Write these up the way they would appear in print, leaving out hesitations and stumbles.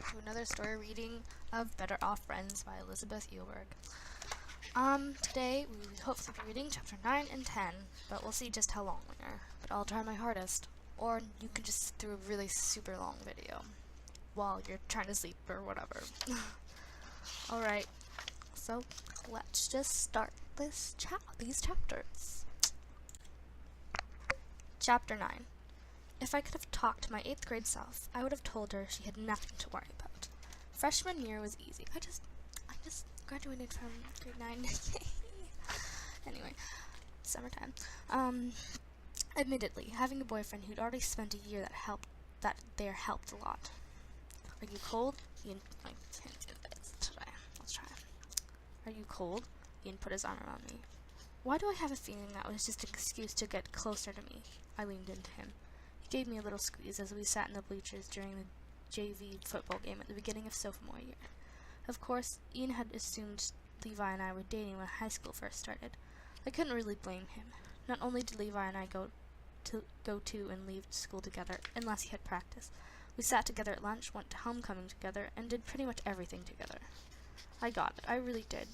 back to another story reading of Better Off Friends by Elizabeth Eilberg. Today we will hopefully be reading chapter 9 and 10, but we'll see just how long we are. But I'll try my hardest. Or you can just sit through a really super long video while you're trying to sleep or whatever. Alright, so let's just start these chapters. Chapter 9. If I could have talked to my 8th grade self, I would have told her she had nothing to worry about. Freshman year was easy. I just graduated from grade 9. Anyway, summertime. Admittedly, having a boyfriend who'd already spent a year that there helped a lot. Are you cold? Ian, I can't do this today. Let's try. Are you cold? Ian put his arm around me. Why do I have a feeling that was just an excuse to get closer to me? I leaned into him. He gave me a little squeeze as we sat in the bleachers during the JV football game at the beginning of sophomore year. Of course, Ian had assumed Levi and I were dating when high school first started. I couldn't really blame him. Not only did Levi and I go to and leave school together, unless he had practice. We sat together at lunch, went to homecoming together, and did pretty much everything together. I got it, I really did.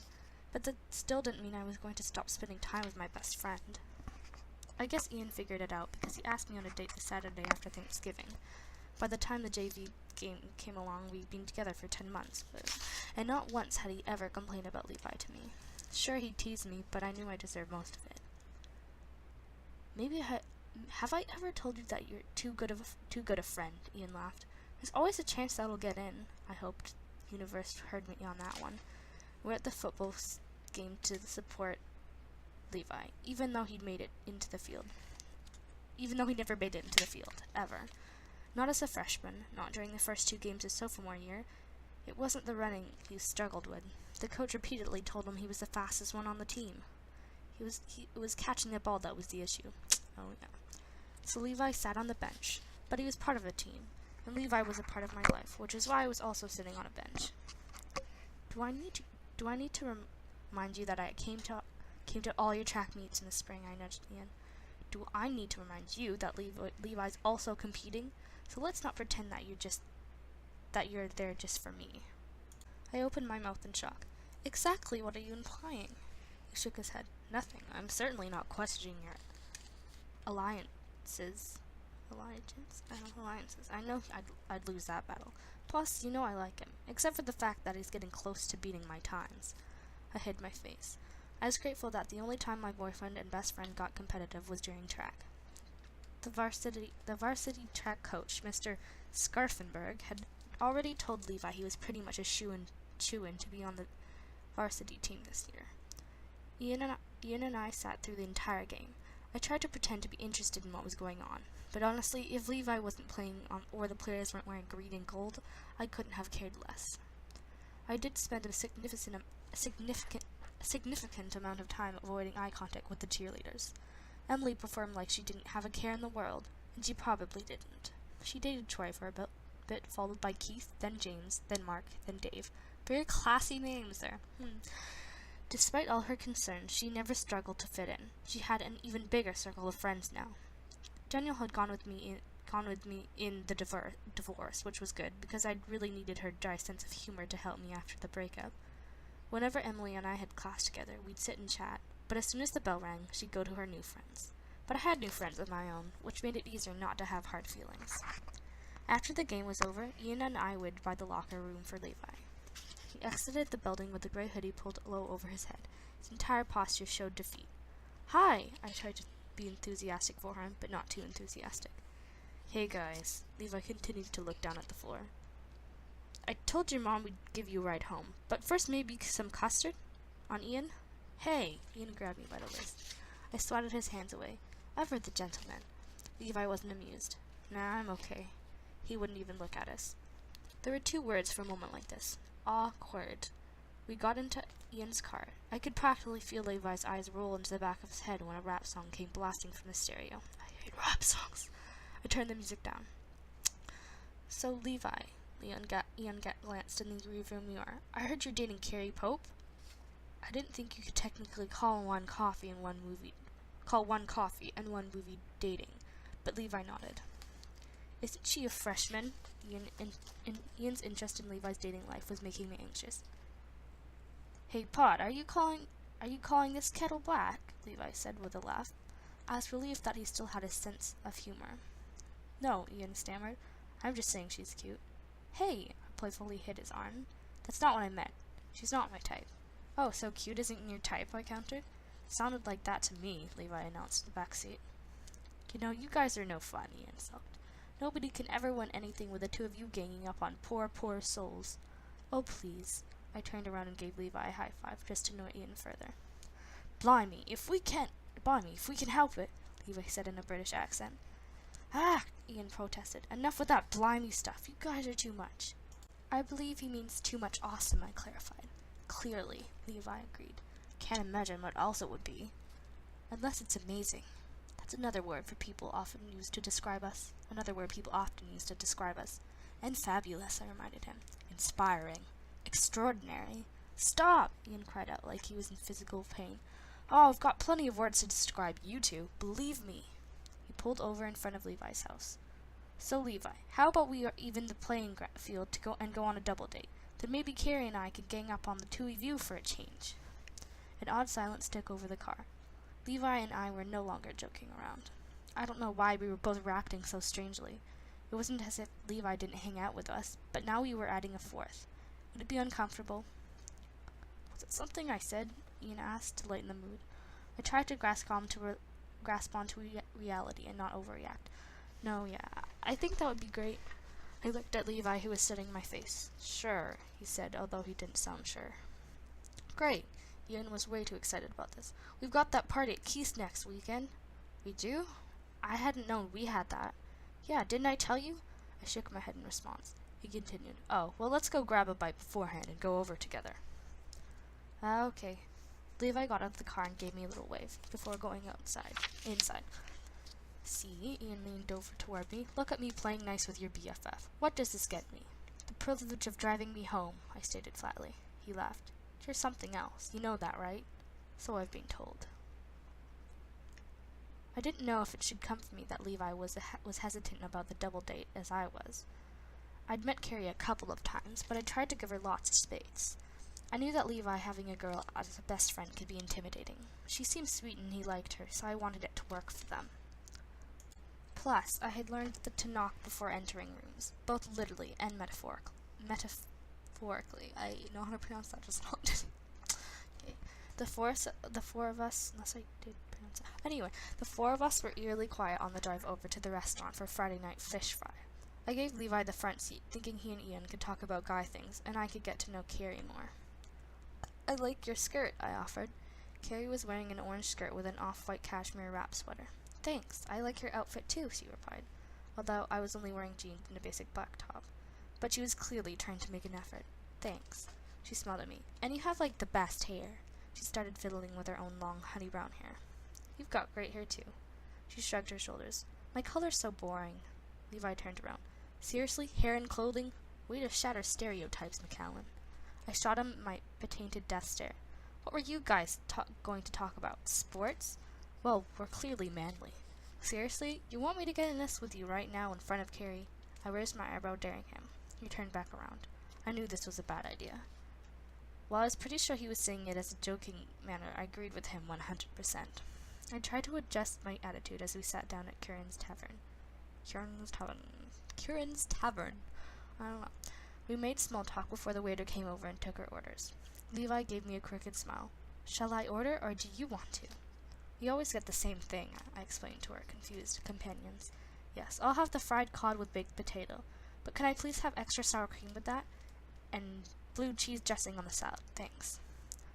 But that still didn't mean I was going to stop spending time with my best friend. I guess Ian figured it out because he asked me on a date the Saturday after Thanksgiving. By the time the JV game came along, we'd been together for 10 months, and not once had he ever complained about Levi to me. Sure, he teased me, but I knew I deserved most of it. Maybe have I ever told you that you're too good a friend? Ian laughed. There's always a chance that'll get in. I hoped the universe heard me on that one. We're at the football game to support Levi, even though he'd made it into the field. Even though he never made it into the field, ever. Not as a freshman, not during the first 2 games of sophomore year. It wasn't the running he struggled with. The coach repeatedly told him he was the fastest one on the team. It was catching the ball that was the issue. Oh yeah. So Levi sat on the bench, but he was part of the team, and Levi was a part of my life, which is why I was also sitting on a bench. Do I need to remind you that I came to all your track meets in the spring? I nudged Ian. Do I need to remind you that Levi's also competing? So let's not pretend that you're there just for me. I opened my mouth in shock. Exactly what are you implying? He shook his head. Nothing. I'm certainly not questioning your alliances. I know I'd lose that battle. Plus, you know I like him, except for the fact that he's getting close to beating my times. I hid my face. I was grateful that the only time my boyfriend and best friend got competitive was during track. The varsity track coach, Mr. Scarfenberg, had already told Levi he was pretty much a shoo-in to be on the varsity team this year. Ian and I sat through the entire game. I tried to pretend to be interested in what was going on, but honestly, if Levi wasn't playing or the players weren't wearing green and gold, I couldn't have cared less. I did spend a significant amount of time avoiding eye contact with the cheerleaders. Emily performed like she didn't have a care in the world, and she probably didn't. She dated Troy for a bit, followed by Keith, then James, then Mark, then Dave. Very classy names there. Despite all her concerns, she never struggled to fit in. She had an even bigger circle of friends now. Daniel had gone with me in the divorce, which was good, because I really needed her dry sense of humor to help me after the breakup. Whenever Emily and I had class together, we'd sit and chat, but as soon as the bell rang, she'd go to her new friends. But I had new friends of my own, which made it easier not to have hard feelings. After the game was over, Ian and I waited by the locker room for Levi. He exited the building with a gray hoodie pulled low over his head. His entire posture showed defeat. Hi! I tried to be enthusiastic for him, but not too enthusiastic. Hey guys. Levi continued to look down at the floor. I told your mom we'd give you a ride home, but first maybe some custard? On Ian? Hey! Ian grabbed me by the wrist. I swatted his hands away. Ever the gentleman. Levi wasn't amused. Nah, I'm okay. He wouldn't even look at us. There were 2 words for a moment like this. Awkward. We got into Ian's car. I could practically feel Levi's eyes roll into the back of his head when a rap song came blasting from the stereo. I hate rap songs. I turned the music down. So, Levi, Ian glanced in the rearview mirror. I heard you're dating Carrie Pope? I didn't think you could technically call one coffee and one movie dating, but Levi nodded. Isn't she a freshman? Ian's interest in Levi's dating life was making me anxious. Hey, Pod, are you calling this kettle black? Levi said with a laugh. I was relieved that he still had a sense of humor. No, Ian stammered. I'm just saying she's cute. Hey, I playfully hit his arm. That's not what I meant. She's not my type. Oh, so cute isn't your type, I countered. Sounded like that to me, Levi announced in the back seat. You know, you guys are no fun, Ian sulked. Nobody can ever win anything with the two of you ganging up on poor souls. Oh, please. I turned around and gave Levi a high five just to annoy Ian further. Blimey, if we can help it, Levi said in a British accent. Ah, Ian protested. Enough with that blimey stuff. You guys are too much. I believe he means too much awesome, I clarified. Clearly, Levi agreed. Can't imagine what else it would be. Unless it's amazing. That's another word people often use to describe us. And fabulous, I reminded him. Inspiring. Extraordinary. Stop! Ian cried out like he was in physical pain. Oh, I've got plenty of words to describe you two. Believe me. He pulled over in front of Levi's house. So, Levi, how about we even the playing field to go on a double date? Then maybe Carrie and I could gang up on the two of you for a change. An odd silence took over the car. Levi and I were no longer joking around. I don't know why we were both reacting so strangely. It wasn't as if Levi didn't hang out with us, but now we were adding a fourth. Would it be uncomfortable? Was it something I said? Ian asked to lighten the mood. I tried to grasp onto reality and not overreact. No, yeah, I think that would be great. I looked at Levi, who was studying my face. Sure, he said, although he didn't sound sure. Great. Ian was way too excited about this. We've got that party at Keith's next weekend. We do? I hadn't known we had that. Yeah, didn't I tell you? I shook my head in response. He continued. Oh, well, let's go grab a bite beforehand and go over together. Okay. Levi got out of the car and gave me a little wave before going inside. See, Ian leaned over toward me. Look at me playing nice with your BFF. What does this get me? The privilege of driving me home, I stated flatly. He laughed. You're something else. You know that, right? So I've been told. I didn't know if it should come from me that Levi was hesitant about the double date, as I was. I'd met Carrie a couple of times, but I tried to give her lots of space. I knew that Levi having a girl as a best friend could be intimidating. She seemed sweet and he liked her, so I wanted it to work for them. Plus, I had learned to knock before entering rooms, both literally and metaphorically. I know how to pronounce that just not. Okay. The four of us, unless I did pronounce it. Anyway, the four of us were eerily quiet on the drive over to the restaurant for Friday night fish fry. I gave Levi the front seat, thinking he and Ian could talk about guy things, and I could get to know Carrie more. I like your skirt, I offered. Carrie was wearing an orange skirt with an off-white cashmere wrap sweater. Thanks, I like your outfit too, she replied, although I was only wearing jeans and a basic black top. But she was clearly trying to make an effort. Thanks. She smiled at me. And you have, like, the best hair. She started fiddling with her own long, honey brown hair. You've got great hair, too. She shrugged her shoulders. My color's so boring. Levi turned around. Seriously? Hair and clothing? Way to shatter stereotypes, McCallum. I shot him my patented death stare. What were you guys going to talk about? Sports? Well, we're clearly manly. Seriously? You want me to get in this with you right now in front of Carrie? I raised my eyebrow, daring him. He turned back around. I knew this was a bad idea. While I was pretty sure he was saying it as a joking manner, I agreed with him 100%. I tried to adjust my attitude as we sat down at Kieran's Tavern. Kieran's Tavern. I don't know. We made small talk before the waiter came over and took our orders. Levi gave me a crooked smile. Shall I order, or do you want to? We always get the same thing, I explained to our confused companions. Yes, I'll have the fried cod with baked potato. But can I please have extra sour cream with that? And blue cheese dressing on the salad. Thanks.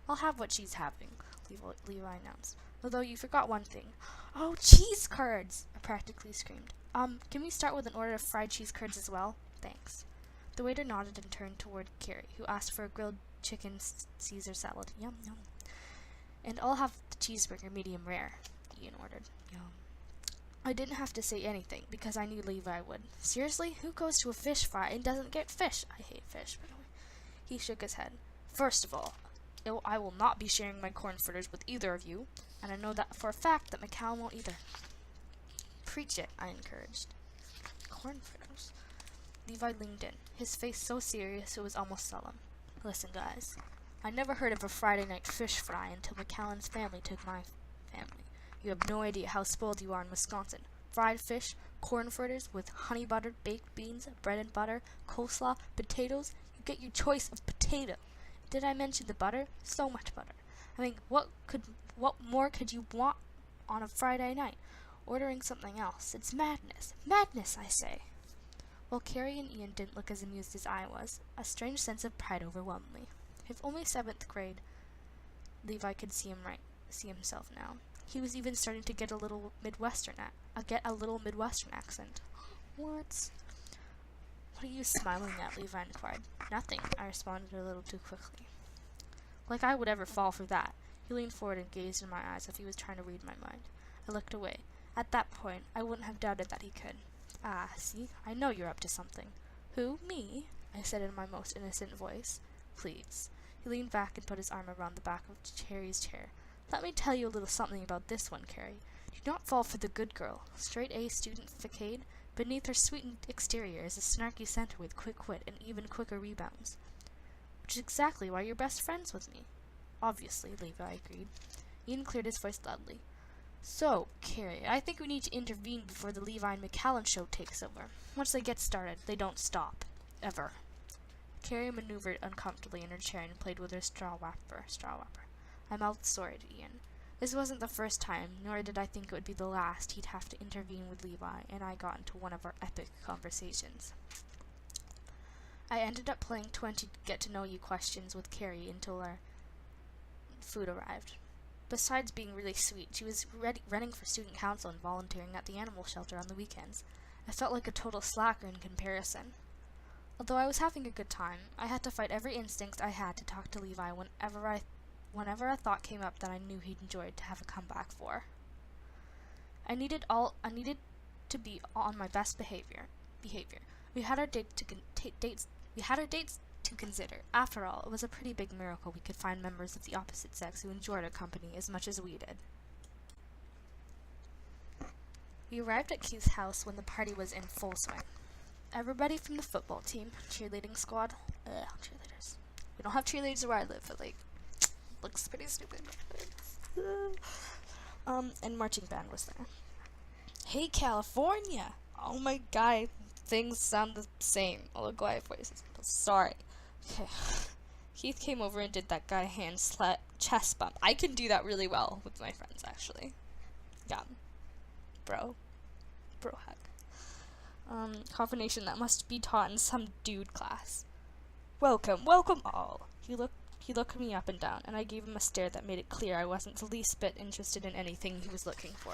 I'll have what she's having, Levi announced. Although you forgot one thing. Oh, cheese curds! I practically screamed. Can we start with an order of fried cheese curds as well? Thanks. The waiter nodded and turned toward Carrie, who asked for a grilled chicken Caesar salad. Yum, yum. And I'll have the cheeseburger medium rare, Ian ordered. Yum. I didn't have to say anything, because I knew Levi would. Seriously? Who goes to a fish fry and doesn't get fish? I hate fish, by the way. He shook his head. First of all, I will not be sharing my corn fritters with either of you, and I know that for a fact that McCallum won't either. Preach it, I encouraged. Corn fritters? Levi leaned in, his face so serious it was almost solemn. Listen, guys. I never heard of a Friday night fish fry until McAllen's family took my family. You have no idea how spoiled you are in Wisconsin. Fried fish, corn fritters with honey butter, baked beans, bread and butter, coleslaw, potatoes. You get your choice of potato. Did I mention the butter? So much butter. I mean, what more could you want on a Friday night? Ordering something else. It's madness. Madness, I say. While Carrie and Ian didn't look as amused as I was, a strange sense of pride overwhelmed me. If only 7th grade, Levi could see himself now. He was even starting to get a little Midwestern accent. What? What are you smiling at? Levi inquired. Nothing, I responded a little too quickly. Like I would ever fall for that. He leaned forward and gazed in my eyes as if he was trying to read my mind. I looked away. At that point, I wouldn't have doubted that he could. Ah, see? I know you're up to something. Who? Me? I said in my most innocent voice. Please. He leaned back and put his arm around the back of Carrie's chair. Let me tell you a little something about this one, Carrie. Do not fall for the good girl. Straight A student facade. Beneath her sweetened exterior is a snarky center with quick wit and even quicker rebounds. Which is exactly why you're best friends with me. Obviously, Levi agreed. Ian cleared his voice loudly. So, Carrie, I think we need to intervene before the Levi and McAllen show takes over. Once they get started, they don't stop. Ever. Carrie maneuvered uncomfortably in her chair and played with her straw wrapper. I mouthed sorry to Ian. This wasn't the first time, nor did I think it would be the last he'd have to intervene with Levi, and I got into one of our epic conversations. I ended up playing 20 get-to-know-you questions with Carrie until our food arrived. Besides being really sweet, she was running for student council and volunteering at the animal shelter on the weekends. I felt like a total slacker in comparison. Although I was having a good time, I had to fight every instinct I had to talk to Levi whenever a thought came up that I knew he'd enjoyed to have a comeback for. I needed to be on my best behavior. We had our dates to consider. After all, it was a pretty big miracle we could find members of the opposite sex who enjoyed our company as much as we did. We arrived at Keith's house when the party was in full swing. Everybody from the football team, cheerleading squad, cheerleaders. We don't have cheerleaders where I live, but looks pretty stupid. And marching band was there. Hey, California! Oh my god, things sound the same. All the quiet voices. Sorry. Okay. Keith came over and did that guy chest bump. I can do that really well with my friends, actually. Yeah. Bro hack. Combination that must be taught in some dude class. Welcome all. He looked me up and down, and I gave him a stare that made it clear I wasn't the least bit interested in anything he was looking for.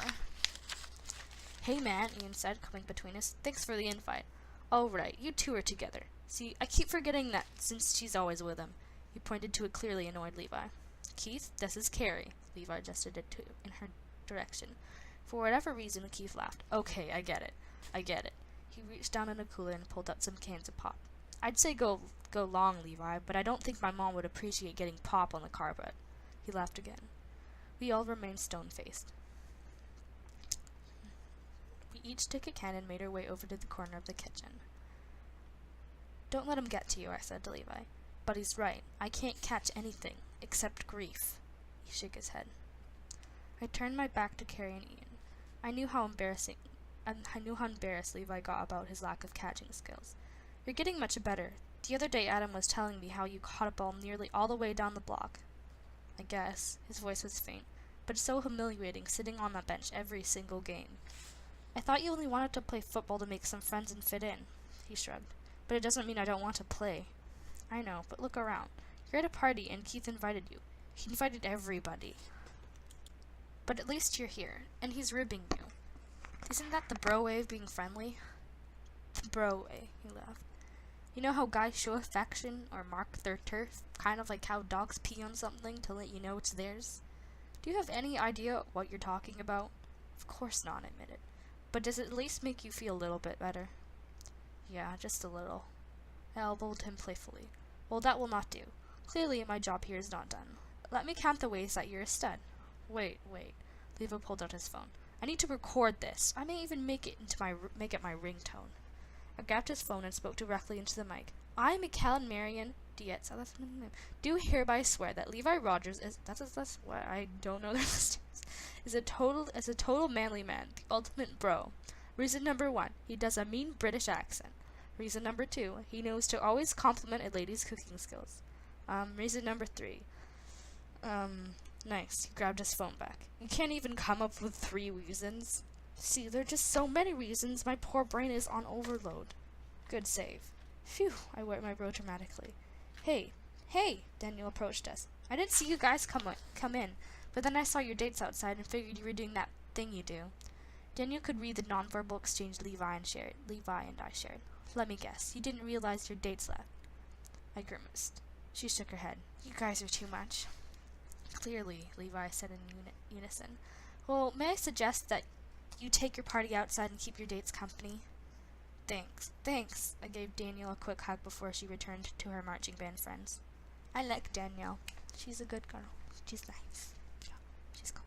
Hey man, Ian said, coming between us. Thanks for the invite. Oh right, you two are together. See, I keep forgetting that since she's always with him. He pointed to a clearly annoyed Levi. Keith, this is Carrie. Levi gestured it in her direction. For whatever reason, Keith laughed. Okay, I get it. He reached down in a cooler and pulled out some cans of pop. I'd say go long, Levi, but I don't think my mom would appreciate getting pop on the carpet. He laughed again. We all remained stone-faced. We each took a can and made our way over to the corner of the kitchen. Don't let him get to you, I said to Levi. But he's right. I can't catch anything, except grief. He shook his head. I turned my back to Carrie and Ian. I knew how embarrassed Levi got about his lack of catching skills. You're getting much better. The other day Adam was telling me how you caught a ball nearly all the way down the block. I guess. His voice was faint, but so humiliating sitting on that bench every single game. I thought you only wanted to play football to make some friends and fit in. He shrugged. But it doesn't mean I don't want to play. I know, but look around. You're at a party and Keith invited you. He invited everybody. But at least you're here, and he's ribbing you. Isn't that the bro way of being friendly? The bro way, he laughed. You know how guys show affection or mark their turf, kind of like how dogs pee on something to let you know it's theirs? Do you have any idea what you're talking about? Of course not, I admitted. But does it at least make you feel a little bit better? Yeah, just a little. I elbowed him playfully. Well, that will not do. Clearly, my job here is not done. Let me count the ways that you're a stud. Wait. Levi pulled out his phone. I need to record this. I may even make it my ringtone. I grabbed his phone and spoke directly into the mic. I, McCall Marion Dietz, that's my name, do hereby swear that Levi Rogers is, that's what I don't know is a total manly man, the ultimate bro. Reason number 1, he does a mean British accent. Reason number 2, he knows to always compliment a lady's cooking skills. Reason number 3, nice, he grabbed his phone back. You can't even come up with 3 reasons. See, there are just so many reasons. My poor brain is on overload. Good save. Phew, I wiped my brow dramatically. Hey, Daniel approached us. I didn't see you guys come in, but then I saw your dates outside and figured you were doing that thing you do. Daniel could read the nonverbal exchange Levi and I shared. Let me guess, you didn't realize your dates left. I grimaced. She shook her head. You guys are too much. Clearly, Levi said in unison. Well, may I suggest that you take your party outside and keep your dates company? Thanks. I gave Danielle a quick hug before she returned to her marching band friends. I like Danielle. She's a good girl. She's nice. She's cool.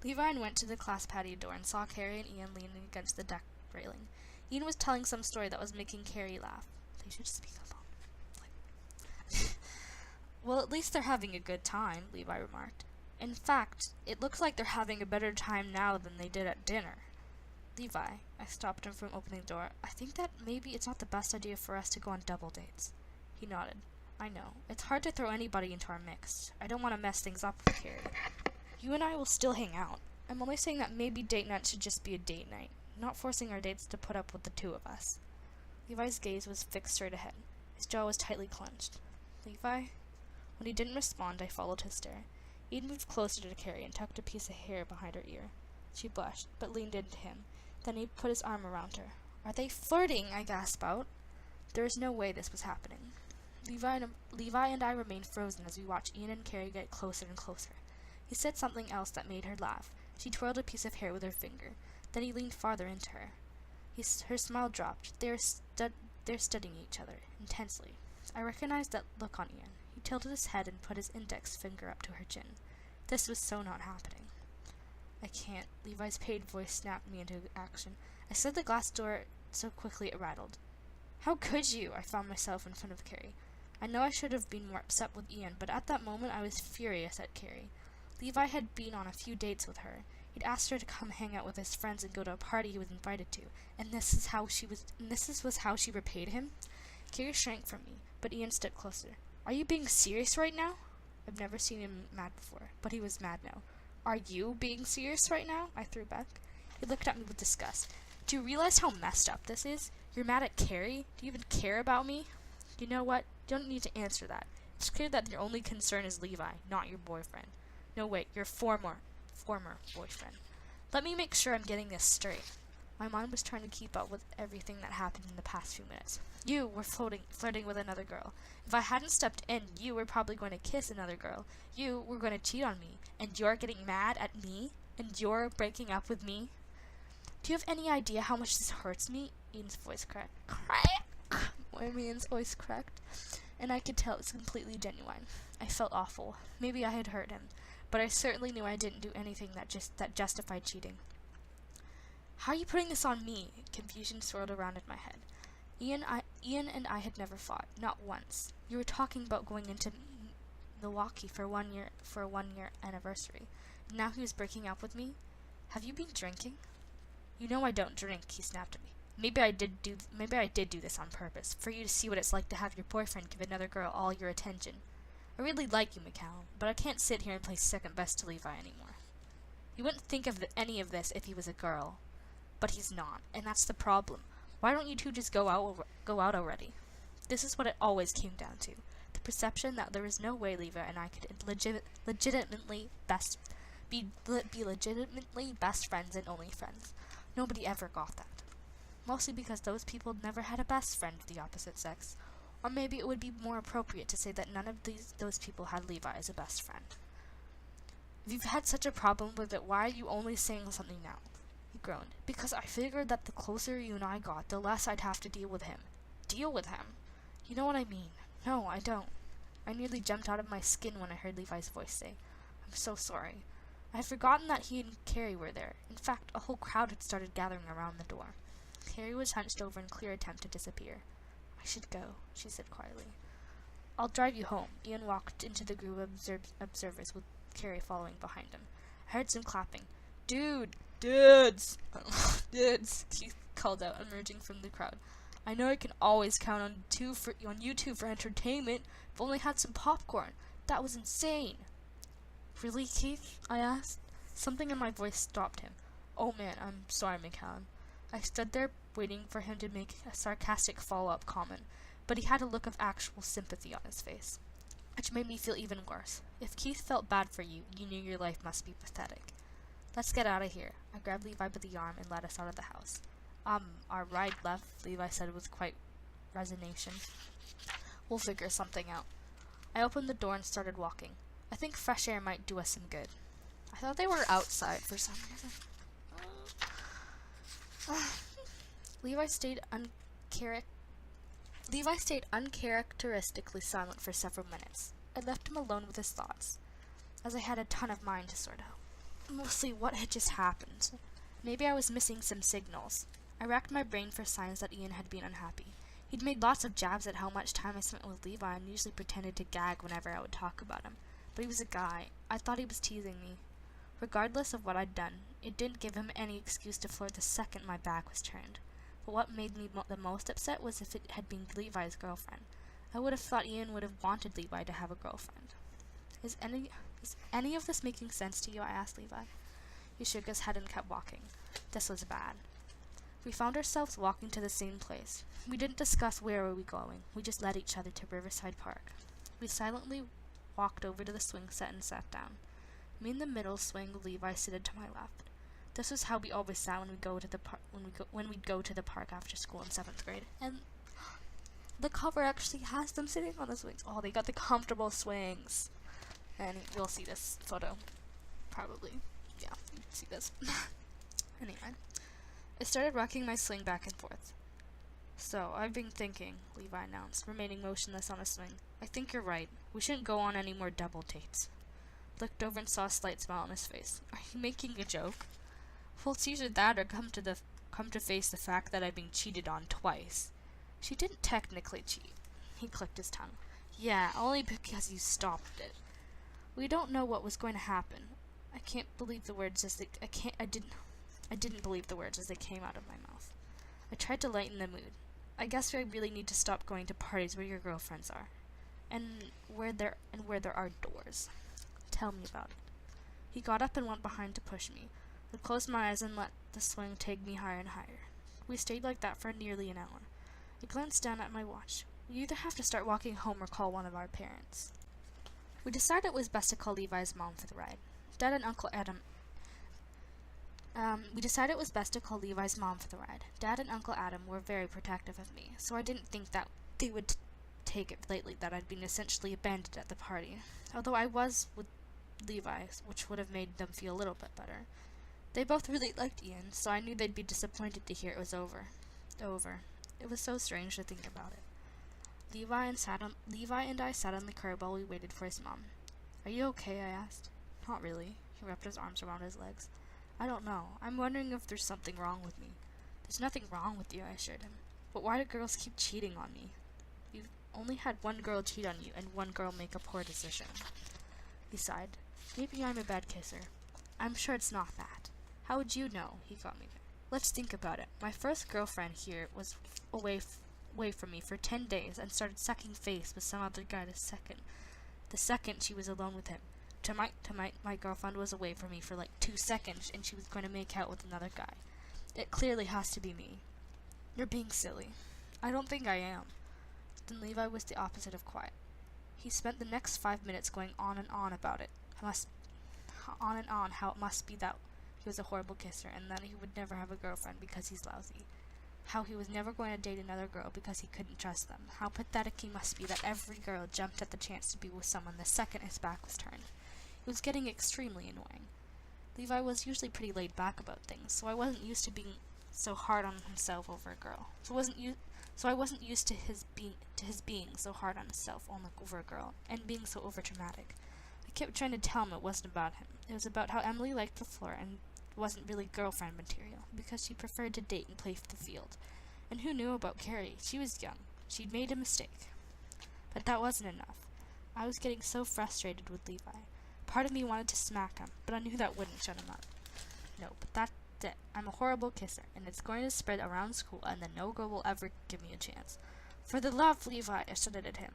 Levi went to the class patio door and saw Carrie and Ian leaning against the deck railing. Ian was telling some story that was making Carrie laugh. They should speak up. Well, at least they're having a good time, Levi remarked. In fact, it looks like they're having a better time now than they did at dinner. Levi, I stopped him from opening the door. I think that maybe it's not the best idea for us to go on double dates. He nodded. I know. It's hard to throw anybody into our mix. I don't want to mess things up with Carrie. You and I will still hang out. I'm only saying that maybe date night should just be a date night, not forcing our dates to put up with the 2 of us. Levi's gaze was fixed straight ahead. His jaw was tightly clenched. Levi? When he didn't respond, I followed his stare. Ian moved closer to Carrie and tucked a piece of hair behind her ear. She blushed, but leaned into him. Then he put his arm around her. Are they flirting? I gasped out. There was no way this was happening. Levi and I remained frozen as we watched Ian and Carrie get closer and closer. He said something else that made her laugh. She twirled a piece of hair with her finger. Then he leaned farther into her. Her smile dropped. They were studying each other intensely. I recognized that look on Ian. He tilted his head and put his index finger up to her chin. This was so not happening. I can't. Levi's paid voice snapped me into action. I slid the glass door so quickly it rattled. How could you? I found myself in front of Carrie. I know I should have been more upset with Ian, but at that moment I was furious at Carrie. Levi had been on a few dates with her. He'd asked her to come hang out with his friends and go to a party he was invited to, and this was how she repaid him? Carrie shrank from me, but Ian stood closer. Are you being serious right now? I've never seen him mad before, but he was mad now. Are you being serious right now? I threw back. He looked at me with disgust. Do you realize how messed up this is? You're mad at Carrie? Do you even care about me? You know what? You don't need to answer that. It's clear that your only concern is Levi, not your boyfriend. No, wait, your former boyfriend. Let me make sure I'm getting this straight. My mind was trying to keep up with everything that happened in the past few minutes. You were flirting with another girl. If I hadn't stepped in, you were probably going to kiss another girl. You were going to cheat on me. And you're getting mad at me? And you're breaking up with me? Do you have any idea how much this hurts me? Ian's voice cracked. Ian's voice cracked. And I could tell it was completely genuine. I felt awful. Maybe I had hurt him. But I certainly knew I didn't do anything that justified cheating. How are you putting this on me? Confusion swirled around in my head. Ian and I had never fought, not once. You were talking about going into Milwaukee for a 1-year anniversary. Now he was breaking up with me? Have you been drinking? You know I don't drink, he snapped at me. Maybe I did do this on purpose, for you to see what it's like to have your boyfriend give another girl all your attention. I really like you, McCallum, but I can't sit here and play second best to Levi anymore. You wouldn't think of any of this if he was a girl. But he's not, and that's the problem. Why don't you two just go out already? This is what it always came down to. The perception that there was no way Levi and I could legitimately be legitimately best friends and only friends. Nobody ever got that. Mostly because those people never had a best friend of the opposite sex. Or maybe it would be more appropriate to say that none of those people had Levi as a best friend. If you've had such a problem with it, why are you only saying something now? He groaned. Because I figured that the closer you and I got, the less I'd have to deal with him. Deal with him? You know what I mean. No, I don't. I nearly jumped out of my skin when I heard Levi's voice say, I'm so sorry. I had forgotten that he and Carrie were there. In fact, a whole crowd had started gathering around the door. Carrie was hunched over in clear attempt to disappear. I should go, she said quietly. I'll drive you home. Ian walked into the group of observers with Carrie following behind him. I heard some clapping. Dudes! Dudes, Keith called out, emerging from the crowd. I know I can always count on you two for entertainment. If only had some popcorn. That was insane. Really, Keith? I asked. Something in my voice stopped him. Oh man, I'm sorry, McCallum. I stood there waiting for him to make a sarcastic follow-up comment, but he had a look of actual sympathy on his face, which made me feel even worse. If Keith felt bad for you, you knew your life must be pathetic. Let's get out of here. I grabbed Levi by the arm and led us out of the house. Our ride left, Levi said with quite resignation. We'll figure something out. I opened the door and started walking. I think fresh air might do us some good. I thought they were outside for some reason. Levi stayed uncharacteristically silent for several minutes. I left him alone with his thoughts, as I had a ton of mine to sort out. Mostly what had just happened. Maybe I was missing some signals. I racked my brain for signs that Ian had been unhappy. He'd made lots of jabs at how much time I spent with Levi and usually pretended to gag whenever I would talk about him. But he was a guy. I thought he was teasing me. Regardless of what I'd done, it didn't give him any excuse to flirt the second my back was turned. But what made me the most upset was if it had been Levi's girlfriend. I would have thought Ian would have wanted Levi to have a girlfriend. Is any of this making sense to you? I asked Levi. He shook his head and kept walking. This was bad. We found ourselves walking to the same place. We didn't discuss where we were going. We just led each other to Riverside Park. We silently walked over to the swing set and sat down. Me in the middle swing, Levi seated to my left. This was how we always sat when we'd go to the park after school in 7th grade. And the cover actually has them sitting on the swings. Oh, they got the comfortable swings. And you'll see this photo. Probably. Yeah, you can see this. Anyway. I started rocking my swing back and forth. So, I've been thinking, Levi announced, remaining motionless on a swing. I think you're right. We shouldn't go on any more double dates. Looked over and saw a slight smile on his face. Are you making a joke? Well, it's either that or come to face the fact that I've been cheated on twice. She didn't technically cheat. He clicked his tongue. Yeah, only because you stopped it. We don't know what was going to happen. I didn't believe the words as they came out of my mouth. I tried to lighten the mood. I guess I really need to stop going to parties where your girlfriends are, and where there are doors. Tell me about it. He got up and went behind to push me. I closed my eyes and let the swing take me higher and higher. We stayed like that for nearly an hour. I glanced down at my watch. We either have to start walking home or call one of our parents. We decided it was best to call Levi's mom for the ride. Dad and Uncle Adam were very protective of me, so I didn't think that they would take it lightly that I'd been essentially abandoned at the party, although I was with Levi, which would have made them feel a little bit better. They both really liked Ian, so I knew they'd be disappointed to hear it was over. It was so strange to think about it. Levi and I sat on the curb while we waited for his mom. Are you okay? I asked. Not really. He wrapped his arms around his legs. I don't know. I'm wondering if there's something wrong with me. There's nothing wrong with you, I assured him. But why do girls keep cheating on me? You've only had one girl cheat on you and one girl make a poor decision. He sighed. Maybe I'm a bad kisser. I'm sure it's not that. How would you know? He got me there. Let's think about it. My first girlfriend here was away from me for 10 days and started sucking face with some other guy the second she was alone with him. My girlfriend was away from me for like 2 seconds and she was going to make out with another guy. It clearly has to be me. You're being silly. I don't think I am. Then Levi was the opposite of quiet. He spent the next 5 minutes going on and on about it. How it must be that he was a horrible kisser and that he would never have a girlfriend because he's lousy. How he was never going to date another girl because he couldn't trust them. How pathetic he must be that every girl jumped at the chance to be with someone the second his back was turned. It was getting extremely annoying. Levi was usually pretty laid back about things, so I wasn't used to being so hard on himself over a girl. I wasn't used to his being so hard on himself over a girl, and being so overdramatic. I kept trying to tell him it wasn't about him. It was about how Emily liked the floor and wasn't really girlfriend material, because she preferred to date and play for the field. And who knew about Carrie? She was young. She'd made a mistake. But that wasn't enough. I was getting so frustrated with Levi. Part of me wanted to smack him, but I knew that wouldn't shut him up. No, but that's it. I'm a horrible kisser, and it's going to spread around school, and then no girl will ever give me a chance. For the love, Levi, I shouted at him.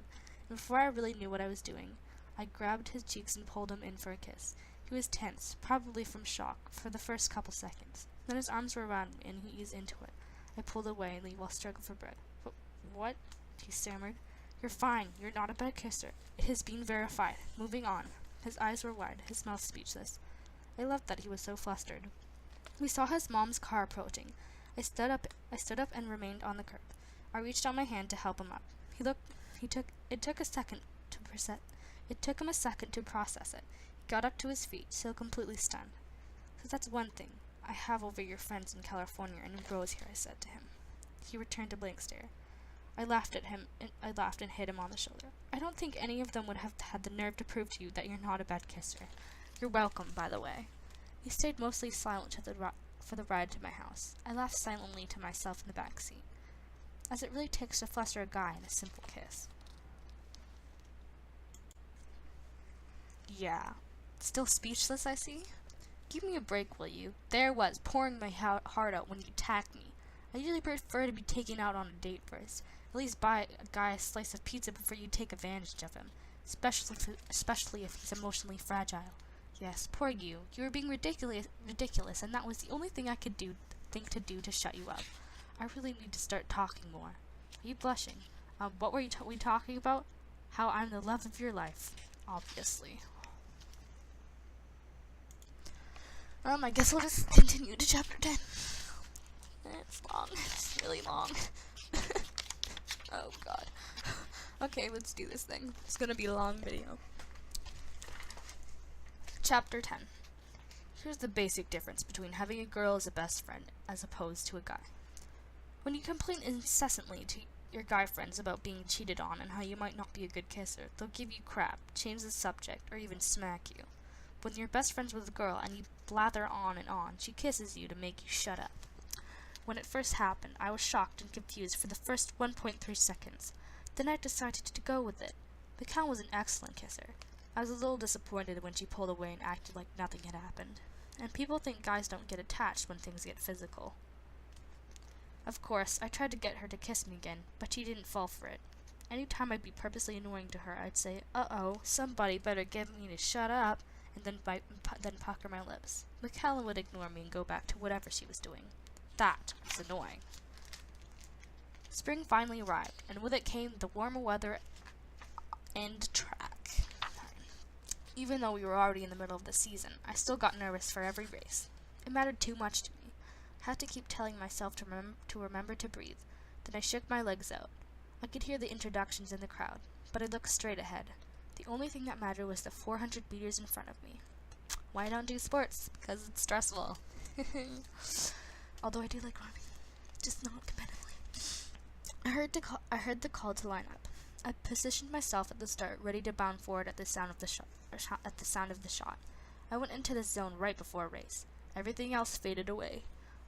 And before I really knew what I was doing, I grabbed his cheeks and pulled him in for a kiss. He was tense, probably from shock, for the first couple seconds. Then his arms were around me, and he eased into it. I pulled away, and Levi struggled for breath. What? He stammered. You're fine. You're not a bad kisser. It has been verified. Moving on. His eyes were wide, his mouth speechless. I loved that he was so flustered. We saw his mom's car approaching. I stood up and remained on the curb. I reached out my hand to help him up. It took him a second to process it. He got up to his feet, still completely stunned. So that's one thing I have over your friends in California and Rose here, I said to him. He returned a blank stare. I laughed at him, and I laughed and hit him on the shoulder. I don't think any of them would have had the nerve to prove to you that you're not a bad kisser. You're welcome, by the way. He stayed mostly silent for the ride to my house. I laughed silently to myself in the back seat, as it really takes to fluster a guy in a simple kiss. Yeah. Still speechless, I see? Give me a break, will you? There was, pouring my heart out when you attacked me. I usually prefer to be taken out on a date first. At least buy a guy a slice of pizza before you take advantage of him, especially if he's emotionally fragile. Yes, poor you. You were being ridiculous, and that was the only thing I could think to do to shut you up. I really need to start talking more. Are you blushing? What were we talking about? How I'm the love of your life, obviously. I guess we'll just continue to chapter 10. It's long. It's really long. Oh, God. Okay, let's do this thing. It's gonna be a long video. Chapter 10. Here's the basic difference between having a girl as a best friend as opposed to a guy. When you complain incessantly to your guy friends about being cheated on and how you might not be a good kisser, they'll give you crap, change the subject, or even smack you. When you're best friends with a girl and you blather on and on, she kisses you to make you shut up. When it first happened, I was shocked and confused for the first 1.3 seconds. Then I decided to go with it. Mikal was an excellent kisser. I was a little disappointed when she pulled away and acted like nothing had happened. And people think guys don't get attached when things get physical. Of course, I tried to get her to kiss me again, but she didn't fall for it. Any time I'd be purposely annoying to her, I'd say, "Uh-oh, somebody better get me to shut up," and then pucker my lips. Mikal would ignore me and go back to whatever she was doing. That was annoying. Spring finally arrived, and with it came the warmer weather and track. Even though we were already in the middle of the season, I still got nervous for every race. It mattered too much to me. I had to keep telling myself to remember to breathe. Then I shook my legs out. I could hear the introductions in the crowd, but I looked straight ahead. The only thing that mattered was the 400 meters in front of me. Why don't do sports? Because it's stressful. Although I do like running, just not competitively. I heard the call to line up. I positioned myself at the start, ready to bound forward at the sound of the shot. I went into the zone right before a race. Everything else faded away.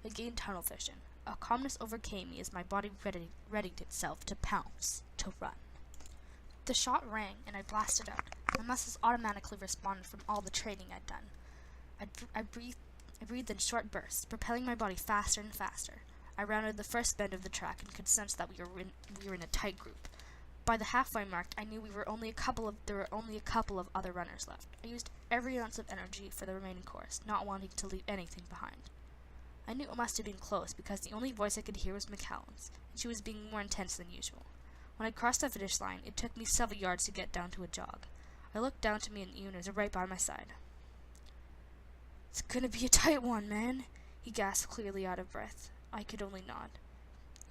I gained tunnel vision. A calmness overcame me as my body readied itself to pounce, to run. The shot rang, and I blasted out. My muscles automatically responded from all the training I'd done. I breathed in short bursts, propelling my body faster and faster. I rounded the first bend of the track and could sense that we were in a tight group. By the halfway mark, I knew there were only a couple of other runners left. I used every ounce of energy for the remaining course, not wanting to leave anything behind. I knew it must have been close because the only voice I could hear was McCallum's, and she was being more intense than usual. When I crossed the finish line, it took me several yards to get down to a jog. I looked down to me, and Ian was right by my side. "It's gonna be a tight one, man," he gasped, clearly out of breath. I could only nod.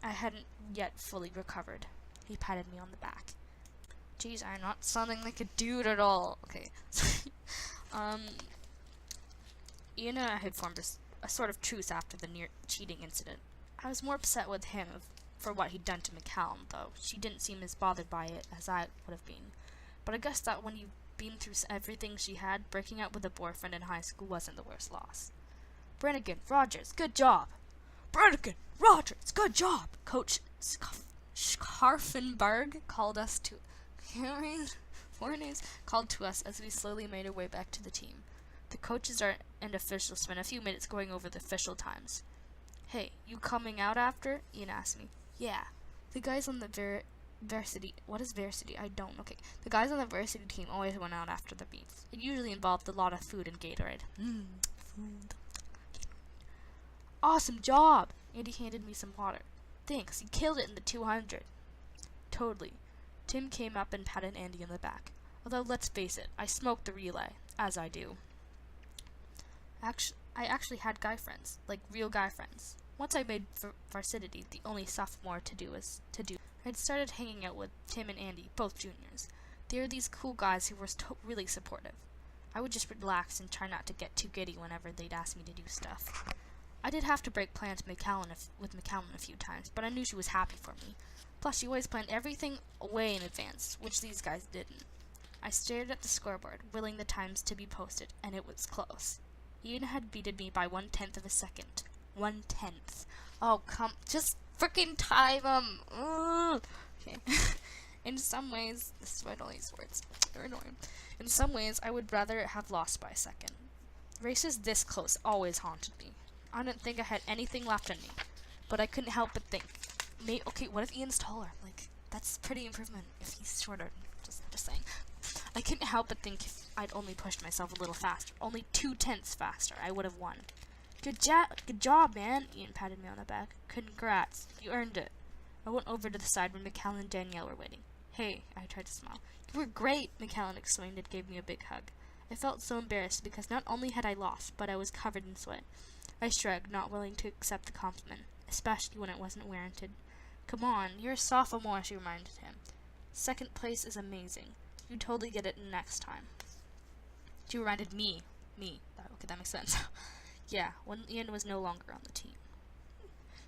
I hadn't yet fully recovered. He patted me on the back. Geez, I'm not sounding like a dude at all. Okay. Ian and I had formed a sort of truce after the near cheating incident. I was more upset with him for what he'd done to McCallum, though she didn't seem as bothered by it as I would have been. But I guess that when you've been through everything she had, breaking up with a boyfriend in high school wasn't the worst loss. Brannigan, Rogers, good job. Brannigan, Rogers, good job. Coach Scharfenberg called us to called to us as we slowly made our way back to the team. The coaches and officials spent a few minutes going over the official times. Hey, you coming out after? Ian asked me. Yeah. The guys on the varsity. What is varsity? I don't. Okay. The guys on the varsity team always went out after the meets. It usually involved a lot of food and Gatorade. Food. Awesome job! Andy handed me some water. Thanks. You killed it in the 200. Totally. Tim came up and patted Andy on the back. Although, let's face it, I smoked the relay, as I do. I actually had guy friends, like real guy friends. Once I made varsity, the only sophomore to do. I'd started hanging out with Tim and Andy, both juniors. They were these cool guys who were really supportive. I would just relax and try not to get too giddy whenever they'd ask me to do stuff. I did have to break plans with McCallum a few times, but I knew she was happy for me. Plus, she always planned everything way in advance, which these guys didn't. I stared at the scoreboard, willing the times to be posted, and it was close. Ian had beaten me by 1/10 of a second. 1/10. Oh, just frickin' time him. Okay. In some ways, this is why I don't use words. They're annoying. In some ways, I would rather have lost by a second. Races this close always haunted me. I didn't think I had anything left in me, but I couldn't help but think. Okay, what if Ian's taller? Like, that's pretty improvement if he's shorter. Just saying. I couldn't help but think if I'd only pushed myself a little faster, only 2/10 faster, I would have won. Good job, man. Ian patted me on the back. Congrats. You earned it. I went over to the side when McCallum and Danielle were waiting. Hey, I tried to smile. You were great, McCallum exclaimed and gave me a big hug. I felt so embarrassed because not only had I lost, but I was covered in sweat. I shrugged, not willing to accept the compliment, especially when it wasn't warranted. Come on, you're a sophomore, she reminded him. Second place is amazing. You totally get it next time. She reminded me. Okay, that makes sense. Yeah, when Ian was no longer on the team.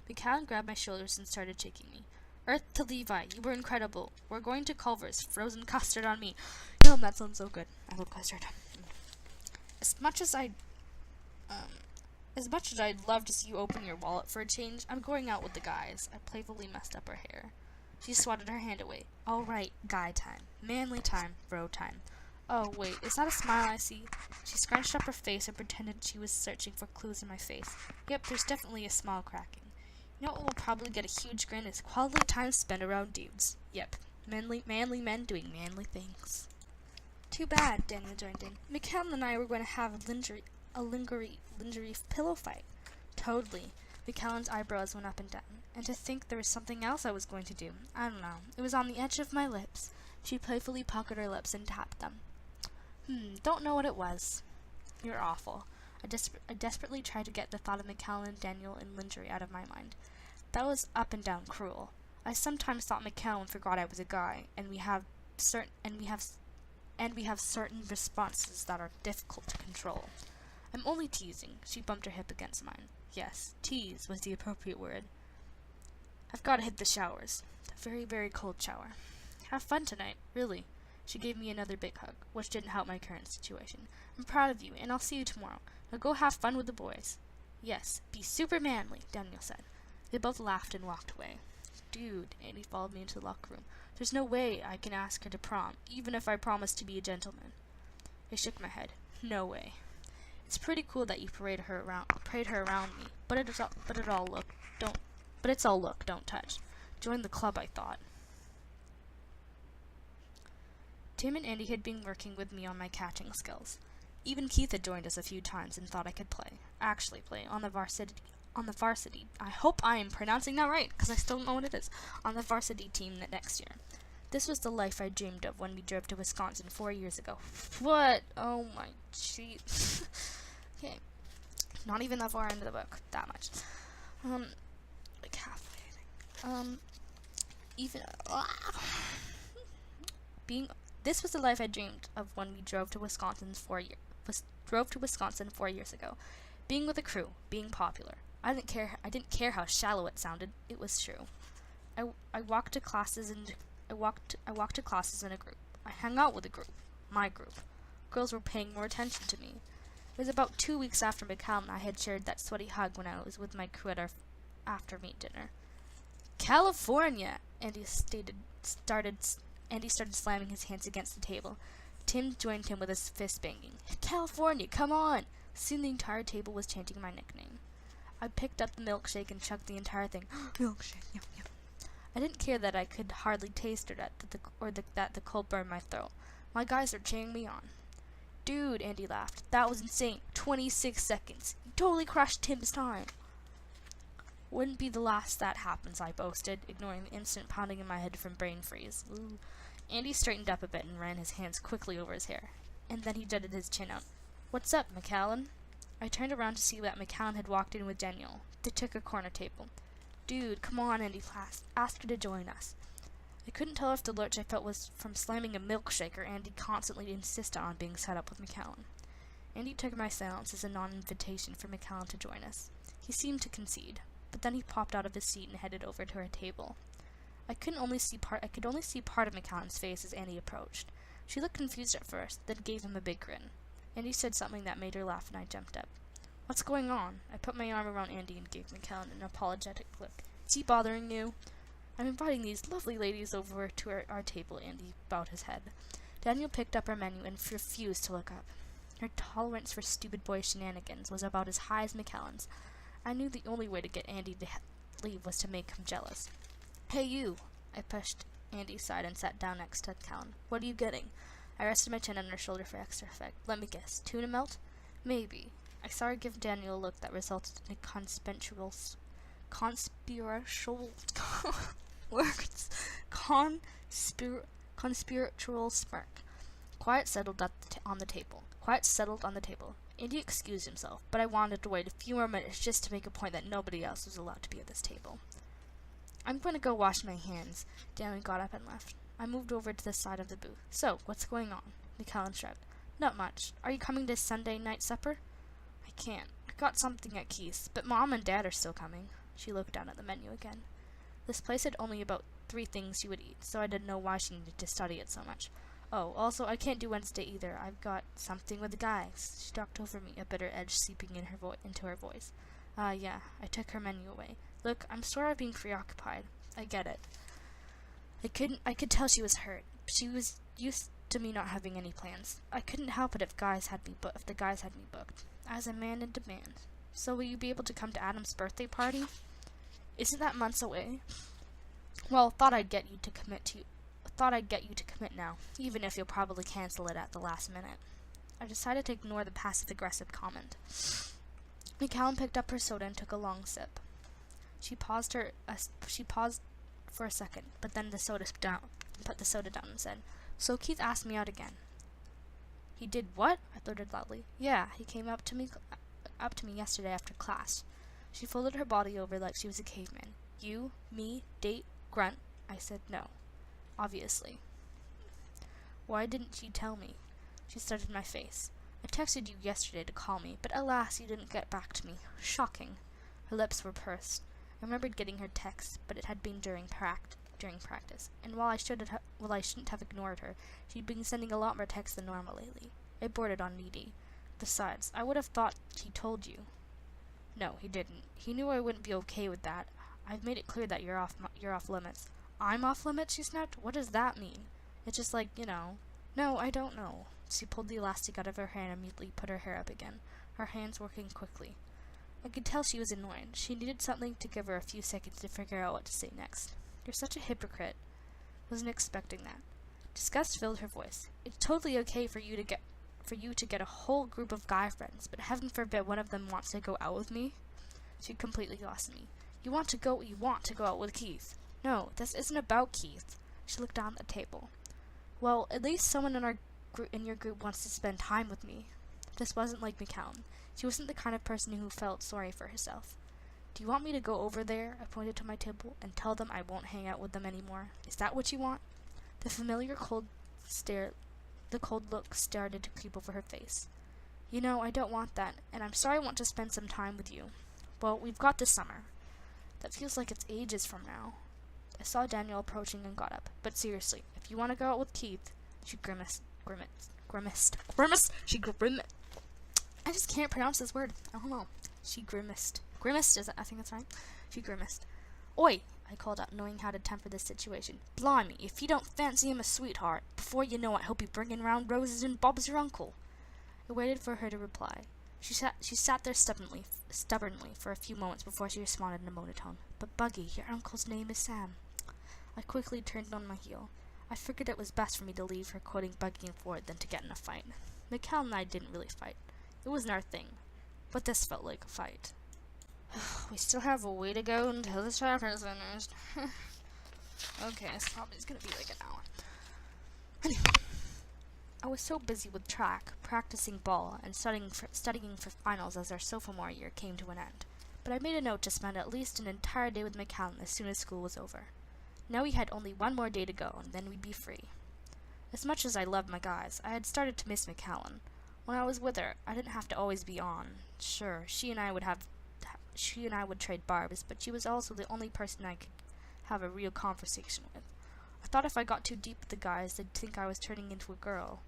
McCallum grabbed my shoulders and started shaking me. Earth to Levi, you were incredible. We're going to Culver's. Frozen custard on me. Yum, that sounds so good. I love custard. As much as I'd love to see you open your wallet for a change, I'm going out with the guys. I playfully messed up her hair. She swatted her hand away. All right, guy time. Manly time. Bro time. Oh, wait, is that a smile I see? She scrunched up her face and pretended she was searching for clues in my face. Yep, there's definitely a smile cracking. You know what will probably get a huge grin is quality time spent around dudes. Yep, manly men doing manly things. Too bad, Daniel joined in. McCallum and I were going to have a lingerie pillow fight. Totally. McCallum's eyebrows went up and down. And to think there was something else I was going to do. I don't know. It was on the edge of my lips. She playfully puckered her lips and tapped them. Don't know what it was. You're awful. I desperately tried to get the thought of McCallum and Daniel in lingerie out of my mind. That was up and down cruel. I sometimes thought McCallum forgot I was a guy, and we have certain responses that are difficult to control. I'm only teasing. She bumped her hip against mine. Yes, tease was the appropriate word. I've got to hit the showers. A very, very cold shower. Have fun tonight, really. She gave me another big hug, which didn't help my current situation. I'm proud of you, and I'll see you tomorrow. Now go have fun with the boys. Yes, be super manly, Daniel said. They both laughed and walked away. Dude, Andy followed me into the locker room. There's no way I can ask her to prom, even if I promise to be a gentleman. I shook my head. No way. It's pretty cool that you parade her around me, but it's all look, don't touch. Join the club, I thought. Tim and Andy had been working with me on my catching skills. Even Keith had joined us a few times and thought I could actually play on the varsity. I hope I am pronouncing that right, because I still don't know what it is. On the varsity team next year. This was the life I dreamed of when we drove to Wisconsin 4 years ago. What? Oh my jeez. Okay. Not even that far into the book. That much. Like halfway, I think. This was the life I dreamed of when we drove to Wisconsin 4 years ago. Being with a crew, being popular. I didn't care how shallow it sounded. It was true. I walked to classes in a group. I hung out with a group. My group. Girls were paying more attention to me. It was about 2 weeks after McCallum and I had shared that sweaty hug when I was with my crew at our after-meet dinner. California! Andy started slamming his hands against the table. Tim joined him with his fist banging. California, come on! Soon the entire table was chanting my nickname. I picked up the milkshake and chugged the entire thing. Milkshake, yum, yum. I didn't care that I could hardly taste it that the cold burned my throat. My guys are cheering me on. Dude, Andy laughed. That was insane. 26 seconds. You totally crushed Tim's time. Wouldn't be the last that happens, I boasted, ignoring the instant pounding in my head from brain freeze. Ooh. Andy straightened up a bit and ran his hands quickly over his hair. And then he jutted his chin out. What's up, McCallum? I turned around to see that McCallum had walked in with Daniel. They took a corner table. Dude, come on, Andy asked her to join us. I couldn't tell if the lurch I felt was from slamming a milkshake or Andy constantly insisted on being set up with McCallum. Andy took my silence as a non-invitation for McCallum to join us. He seemed to concede, but then he popped out of his seat and headed over to her table. I could only see part of McCallum's face as Andy approached. She looked confused at first, then gave him a big grin. Andy said something that made her laugh and I jumped up. What's going on? I put my arm around Andy and gave McCallum an apologetic look. Is he bothering you? I'm inviting these lovely ladies over to our table, Andy bowed his head. Daniel picked up our menu and refused to look up. Her tolerance for stupid boy shenanigans was about as high as McCallum's. I knew the only way to get Andy to leave was to make him jealous. Hey, you! I pushed Andy aside and sat down next to McCallum. What are you getting? I rested my chin on her shoulder for extra effect. Let me guess. Tuna melt? Maybe. I saw her give Daniel a look that resulted in a conspirational smirk. Quiet settled on the table. Andy excused himself, but I wanted to wait a few more minutes just to make a point that nobody else was allowed to be at this table. I'm going to go wash my hands. Daniel got up and left. I moved over to the side of the booth. So, what's going on? McCallum shrugged. Not much. Are you coming to Sunday night supper? I can't. I got something at Keith's, but Mom and Dad are still coming. She looked down at the menu again. This place had only about 3 things she would eat, so I didn't know why she needed to study it so much. Oh, also, I can't do Wednesday either. I've got something with the guys. She talked over me, a bitter edge seeping into her voice. Yeah. I took her menu away. Look, I'm sort of being preoccupied. I get it. I could tell she was hurt. She was used to me not having any plans. I couldn't help it if the guys had me booked. I was a man in demand. So will you be able to come to Adam's birthday party? Isn't that months away? Well, thought I'd get you to commit now, even if you'll probably cancel it at the last minute. I decided to ignore the passive-aggressive comment. McCallum picked up her soda and took a long sip. She paused for a second, but then put the soda down and said, So Keith asked me out again. He did what? I blurted loudly. Yeah, he came up to me yesterday after class. She folded her body over like she was a caveman. You, me, date, grunt. I said no. Obviously. Why didn't you tell me? She studied my face. I texted you yesterday to call me, but alas, you didn't get back to me. Shocking. Her lips were pursed. I remembered getting her text, but it had been during practice, and while I shouldn't have ignored her, she'd been sending a lot more texts than normal lately. I bordered on needy. Besides, I would have thought he told you. No, he didn't. He knew I wouldn't be okay with that. I've made it clear that you're off limits. I'm off limits? She snapped. What does that mean? It's just like, No, I don't know. She pulled the elastic out of her hair and immediately put her hair up again, her hands working quickly. I could tell she was annoyed. She needed something to give her a few seconds to figure out what to say next. You're such a hypocrite. Wasn't expecting that. Disgust filled her voice. It's totally okay for you to get a whole group of guy friends, but heaven forbid one of them wants to go out with me. She completely lost me. You want to go out with Keith. No, this isn't about Keith. She looked down at the table. Well, at least someone in your group wants to spend time with me. This wasn't like McCallum. She wasn't the kind of person who felt sorry for herself. Do you want me to go over there, I pointed to my table, and tell them I won't hang out with them anymore? Is that what you want? The familiar cold look started to creep over her face. I don't want that, and I'm sorry I want to spend some time with you. Well, we've got this summer. That feels like it's ages from now. I saw Daniel approaching and got up. But seriously, if you want to go out with Keith, she grimaced. I just can't pronounce this word. I don't know. She grimaced. Grimaced, is it? I think that's right. She grimaced. Oi! I called out, knowing how to temper this situation. Blimey, if you don't fancy him a sweetheart, before you know it, he'll be bringing round roses and Bob's your uncle. I waited for her to reply. She sat there stubbornly for a few moments before she responded in a monotone. But Buggy, your uncle's name is Sam. I quickly turned on my heel. I figured it was best for me to leave her quoting Buggy and Ford than to get in a fight. Mikhail and I didn't really fight. It wasn't our thing. But this felt like a fight. We still have a way to go until this chapter is finished. Okay, it's probably gonna be like an hour. Anyway, I was so busy with track, practicing ball, and studying for finals as our sophomore year came to an end. But I made a note to spend at least an entire day with McCallum as soon as school was over. Now we had only one more day to go, and then we'd be free. As much as I loved my guys, I had started to miss McCallum. When I was with her, I didn't have to always be on. Sure, she and I would trade barbs, but she was also the only person I could have a real conversation with. I thought if I got too deep with the guys, they'd think I was turning into a girl.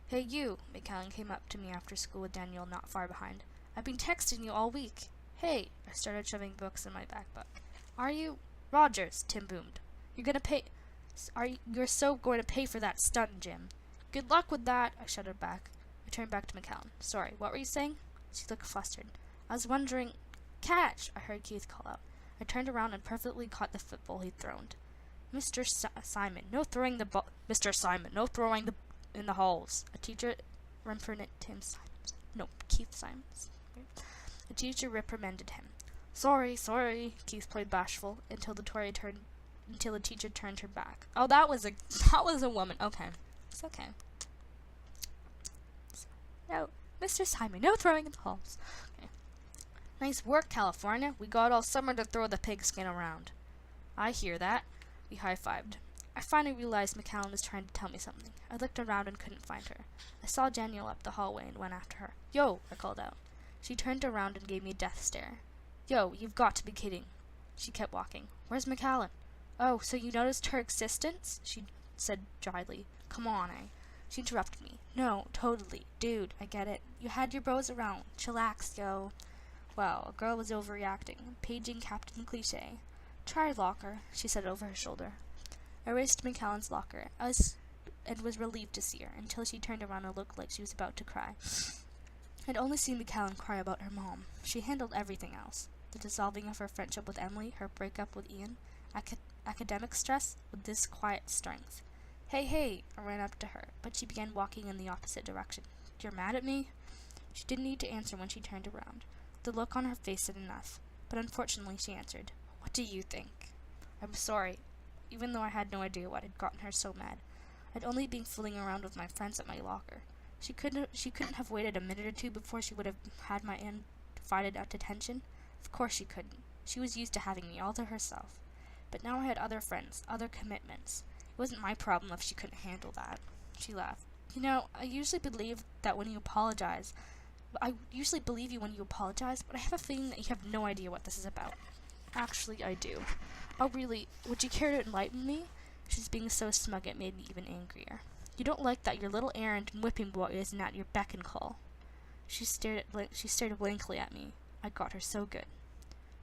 Hey you, McCallum came up to me after school with Daniel not far behind. I've been texting you all week. Hey, I started shoving books in my backpack. Are you? Rogers, Tim boomed. You're so going to pay for that stunt, Jim. Good luck with that, I shouted back. I turned back to McCallum. Sorry, what were you saying? She looked flustered. I was wondering... Catch! I heard Keith call out. I turned around and perfectly caught the football he'd thrown. Simon, no throwing the ball... Mr. Simon, no throwing in the halls. A teacher reprimanded him. Keith Simons. A teacher reprimanded him. Sorry, Keith played bashful until the teacher turned her back. Oh, that was a woman. Okay. It's okay. No, Mr. Simon, no throwing in the halls. Okay. Nice work, California. We got all summer to throw the pigskin around. I hear that. We high-fived. I finally realized McCallum was trying to tell me something. I looked around and couldn't find her. I saw Daniel up the hallway and went after her. Yo, I called out. She turned around and gave me a death stare. Yo, you've got to be kidding. She kept walking. Where's McCallum? Oh, so you noticed her existence? She said dryly. Come on, eh? She interrupted me. No, totally. Dude, I get it. You had your bros around. Chillax, yo. Well, a girl was overreacting. Paging Captain Cliché. Try locker, she said over her shoulder. I raced to McCallum's locker and was relieved to see her, until she turned around and looked like she was about to cry. I'd only seen McCallum cry about her mom. She handled everything else. The dissolving of her friendship with Emily, her breakup with Ian, academic stress, with this quiet strength. Hey, I ran up to her, but she began walking in the opposite direction. You're mad at me? She didn't need to answer when she turned around. The look on her face said enough, but unfortunately she answered, What do you think? I'm sorry, even though I had no idea what had gotten her so mad. I'd only been fooling around with my friends at my locker. She couldn't have waited a minute or two before she would have had my undivided attention. Of course she couldn't. She was used to having me all to herself. But now I had other friends, other commitments. It wasn't my problem if she couldn't handle that. She laughed. You know, I usually believe you when you apologize, but I have a feeling that you have no idea what this is about. Actually, I do. Oh, really? Would you care to enlighten me? She's being so smug it made me even angrier. You don't like that your little errand and whipping boy isn't at your beck and call. She stared blankly at me. I got her so good.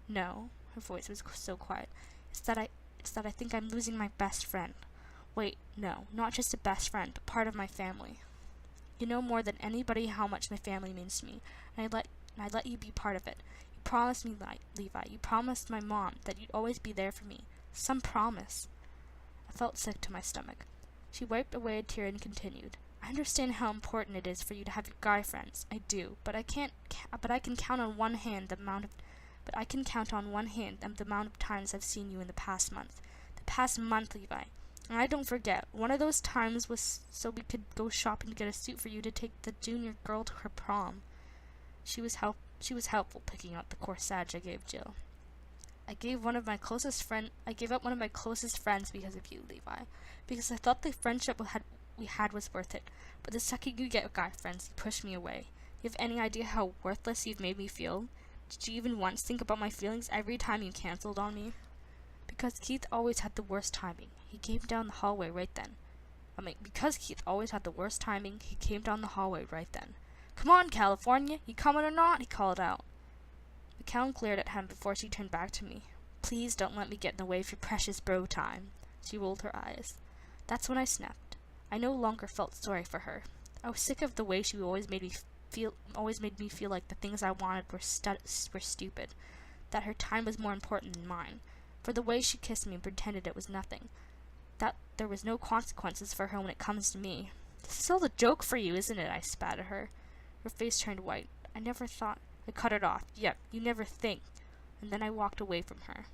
No, her voice was so quiet. It's that I think I'm losing my best friend. Wait, no, not just a best friend, but part of my family. You know more than anybody how much my family means to me, and I let you be part of it. You promised me, Levi. You promised my mom that you'd always be there for me. Some promise. I felt sick to my stomach. She wiped away a tear and continued. I understand how important it is for you to have your guy friends. I do, but I can count on one hand the amount of times I've seen you in the past month. The past month, Levi. And I don't forget, one of those times was so we could go shopping to get a suit for you to take the junior girl to her prom. She was helpful picking out the corsage I gave Jill. I gave up one of my closest friends because of you, Levi. Because I thought the friendship we had was worth it. But the second you get guy friends, you push me away. You have any idea how worthless you've made me feel? Did you even once think about my feelings every time you canceled on me? Because Keith always had the worst timing. He came down the hallway right then. Because Keith always had the worst timing, he came down the hallway right then. "Come on, California, you coming or not?" he called out. McCallum glared at him before she turned back to me. "Please don't let me get in the way of your precious bro time." She rolled her eyes. That's when I snapped. I no longer felt sorry for her. I was sick of the way she always made me feel like the things I wanted were stupid, that her time was more important than mine, for the way she kissed me and pretended it was nothing, that there was no consequences for her when it comes to me. "This is all a joke for you, isn't it?" I spat at her. Her face turned white. I never thought. I cut it off. "Yep, you never think." And then I walked away from her.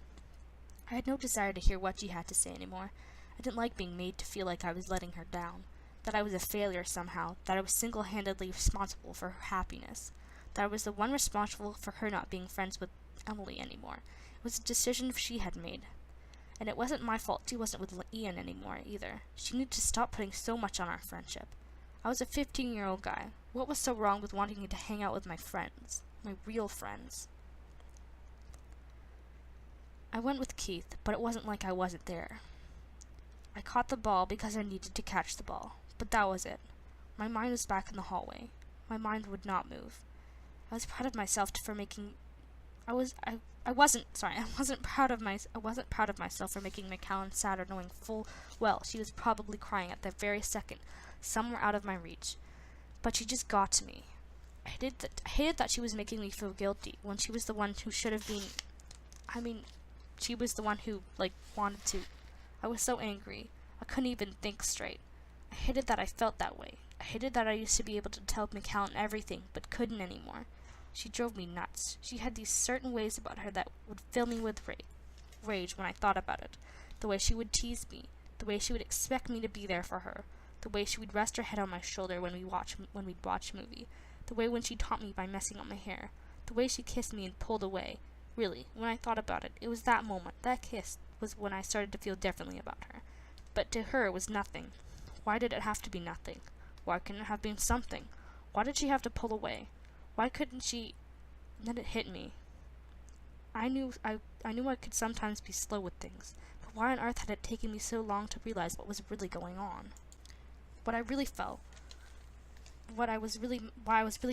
I had no desire to hear what she had to say anymore. I didn't like being made to feel like I was letting her down, that I was a failure somehow, that I was single-handedly responsible for her happiness, that I was the one responsible for her not being friends with Emily anymore. It was a decision she had made. And it wasn't my fault she wasn't with Ian anymore either. She needed to stop putting so much on our friendship. I was a 15-year-old guy. What was so wrong with wanting to hang out with my friends? My real friends? I went with Keith, but it wasn't like I wasn't there. I caught the ball because I needed to catch the ball, but that was it. My mind was back in the hallway. My mind would not move. I was proud of myself for making. I wasn't proud of myself for making McCallum sad or knowing full well she was probably crying at that very second, somewhere out of my reach. But she just got to me. I hated that she was making me feel guilty when she was the one who should have been. She was the one who, wanted to. I was so angry. I couldn't even think straight. I hated that I felt that way. I hated that I used to be able to tell McCallum everything, but couldn't anymore. She drove me nuts. She had these certain ways about her that would fill me with rage when I thought about it. The way she would tease me. The way she would expect me to be there for her. The way she would rest her head on my shoulder when we'd watch a movie. The way when she taught me by messing up my hair. The way she kissed me and pulled away. Really, when I thought about it, it was that moment, that kiss, was when I started to feel differently about her. But to her it was nothing. Why did it have to be nothing? Why couldn't it have been something? Why did she have to pull away? Why couldn't she? Then it hit me. I knew I could sometimes be slow with things, but why on earth had it taken me so long to realize what was really going on? What I really felt. Why I was really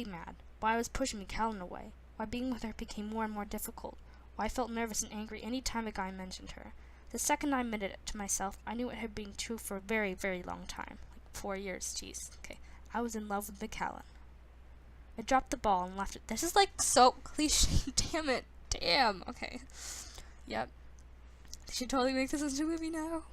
mad. Why I was pushing McCallum away. Why being with her became more and more difficult. Why I felt nervous and angry any time a guy mentioned her. The second I admitted it to myself, I knew it had been true for a very, very long time. 4 years, jeez. Okay. I was in love with McCallum. I dropped the ball and left it. This is so cliche. Damn it. Damn. Okay. Yep. They should totally make this into a movie now.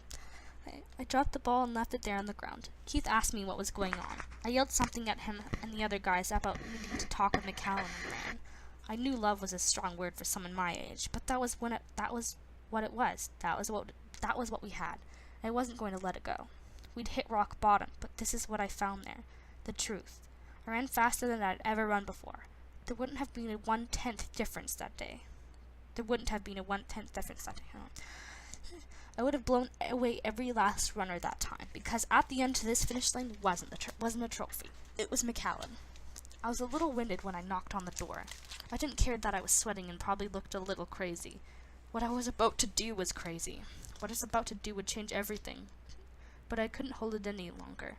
I dropped the ball and left it there on the ground. Keith asked me what was going on. I yelled something at him and the other guys about needing to talk with McCallum and ran. I knew love was a strong word for someone my age, but that was what it was. That was what we had. I wasn't going to let it go. We'd hit rock bottom, but this is what I found there. The truth. I ran faster than I'd ever run before. There wouldn't have been a 1/10 difference that day. I would have blown away every last runner that time, because at the end to this finish line wasn't a trophy. It was McCallum. I was a little winded when I knocked on the door. I didn't care that I was sweating and probably looked a little crazy. What I was about to do was crazy. What I was about to do would change everything. But I couldn't hold it any longer.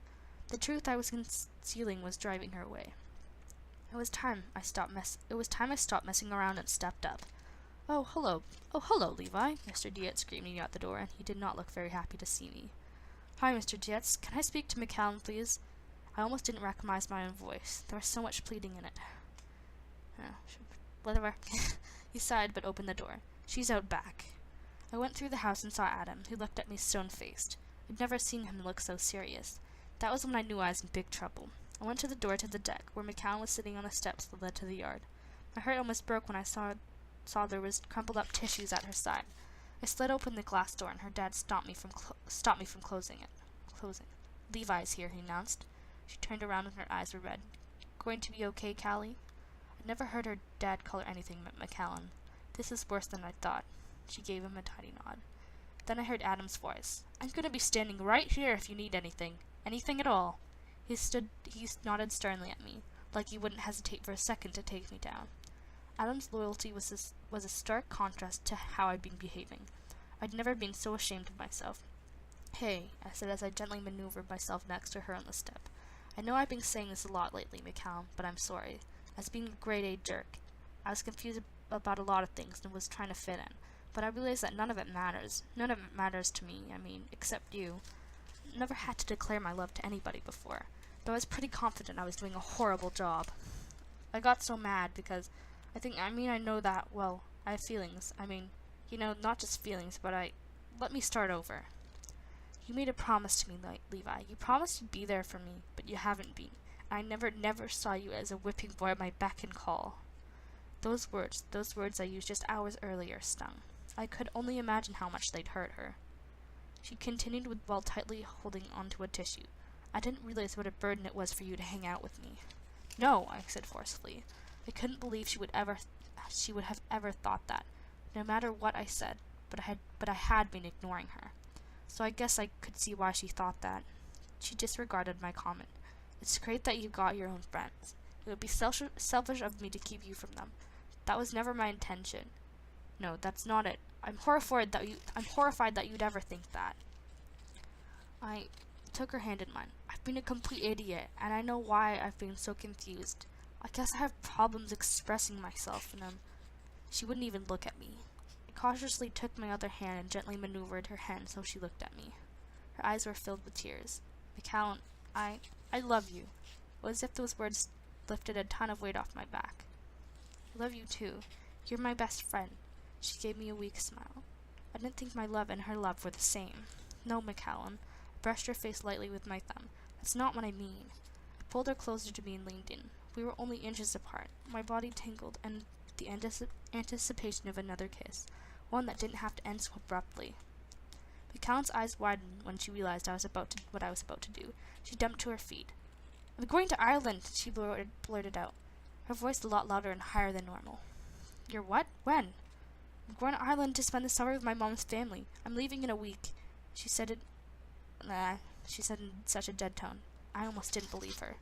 The truth I was concealing was driving her away. It was time I stopped messing around and stepped up. Oh, hello, Levi," Mr. Dietz screamed me out the door, and he did not look very happy to see me. "Hi, Mr. Dietz. Can I speak to McCallum, please?" I almost didn't recognize my own voice. There was so much pleading in it. Whatever. He sighed, but opened the door. "She's out back." I went through the house and saw Adam, who looked at me stone-faced. I'd never seen him look so serious. That was when I knew I was in big trouble. I went to the door to the deck, where McCallum was sitting on the steps that led to the yard. My heart almost broke when I saw there was crumpled up tissues at her side. I slid open the glass door, and her dad stopped me from closing it. "Levi's here," he announced. She turned around and her eyes were red. "Going to be okay, Callie?" I'd never heard her dad call her anything but McCallum. "This is worse than I thought." She gave him a tiny nod. Then I heard Adam's voice. "I'm going to be standing right here if you need anything. Anything at all." He nodded sternly at me, like he wouldn't hesitate for a second to take me down. Adam's loyalty was a stark contrast to how I'd been behaving. I'd never been so ashamed of myself. Hey, I said as I gently maneuvered myself next to her on the step. I know I've been saying this a lot lately, McCallum, but I'm sorry. As being a grade A jerk, I was confused about a lot of things and was trying to fit in. But I realized that none of it matters. None of it matters to me, except you. I never had to declare my love to anybody before, though I was pretty confident I was doing a horrible job. I got so mad because I know that, well, I have feelings. Not just feelings, but let me start over. You made a promise to me, Levi. You promised you'd be there for me, but you haven't been. I never saw you as a whipping boy at my beck and call. Those words I used just hours earlier stung. I could only imagine how much they'd hurt her. She continued while tightly holding onto a tissue. I didn't realize what a burden it was for you to hang out with me. No, I said forcefully. I couldn't believe she would have ever thought that, no matter what I said, but I had been ignoring her. So I guess I could see why she thought that. She disregarded my comment. It's great that you got your own friends. It would be selfish of me to keep you from them. That was never my intention. No, that's not it. I'm horrified that you'd ever think that. I took her hand in mine. I've been a complete idiot, and I know why I've been so confused. I guess I have problems expressing myself in them. She wouldn't even look at me. I cautiously took my other hand and gently maneuvered her hand so she looked at me. Her eyes were filled with tears. McCallum, I love you. It was as if those words lifted a ton of weight off my back. I love you too. You're my best friend. She gave me a weak smile. I didn't think my love and her love were the same. No, McCallum. I brushed her face lightly with my thumb. That's not what I mean. I pulled her closer to me and leaned in. We were only inches apart. My body tingled, and the anticipation of another kiss, one that didn't have to end so abruptly. McCallum's eyes widened when she realized what I was about to do. She jumped to her feet. I'm going to Ireland, she blurted out, her voice a lot louder and higher than normal. You're what? When? I'm going to Ireland to spend the summer with my mom's family. I'm leaving in a week. She said in such a dead tone. I almost didn't believe her.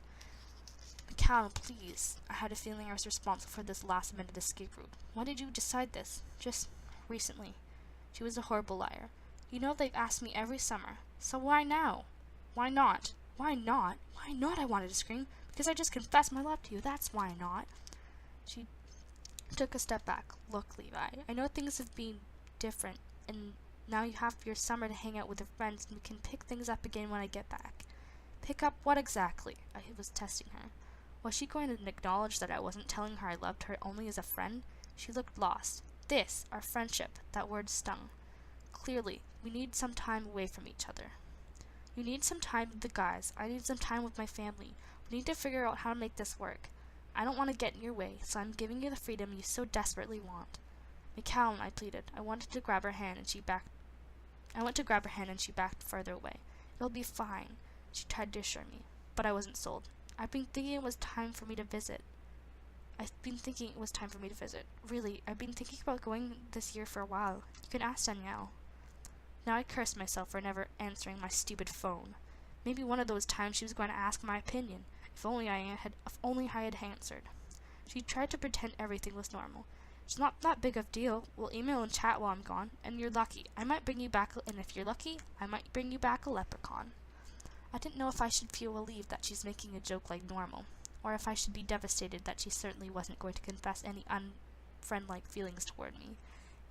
McCallum, please. I had a feeling I was responsible for this last-minute escape route. When did you decide this? Just recently. She was a horrible liar. You know they've asked me every summer. So why now? Why not? Why not? Why not, I wanted to scream. Because I just confessed my love to you. That's why not. She took a step back. Look, Levi, I know things have been different, and now you have your summer to hang out with your friends, and we can pick things up again when I get back. Pick up what exactly? I was testing her. Was she going to acknowledge that I wasn't telling her I loved her only as a friend? She looked lost. This, our friendship, that word stung. Clearly, we need some time away from each other. You need some time with the guys. I need some time with my family. We need to figure out how to make this work. I don't want to get in your way, so I'm giving you the freedom you so desperately want. McCallum, I pleaded. I went to grab her hand and she backed further away. It'll be fine. She tried to assure me, but I wasn't sold. I've been thinking it was time for me to visit. Really, I've been thinking about going this year for a while. You can ask Danielle. Now I cursed myself for never answering my stupid phone. Maybe one of those times she was going to ask my opinion. If only I had answered. She tried to pretend everything was normal. It's not that big of a deal. We'll email and chat while I'm gone, and you're lucky. If you're lucky, I might bring you back a leprechaun. I didn't know if I should feel relieved that she's making a joke like normal, or if I should be devastated that she certainly wasn't going to confess any unfriend-like feelings toward me.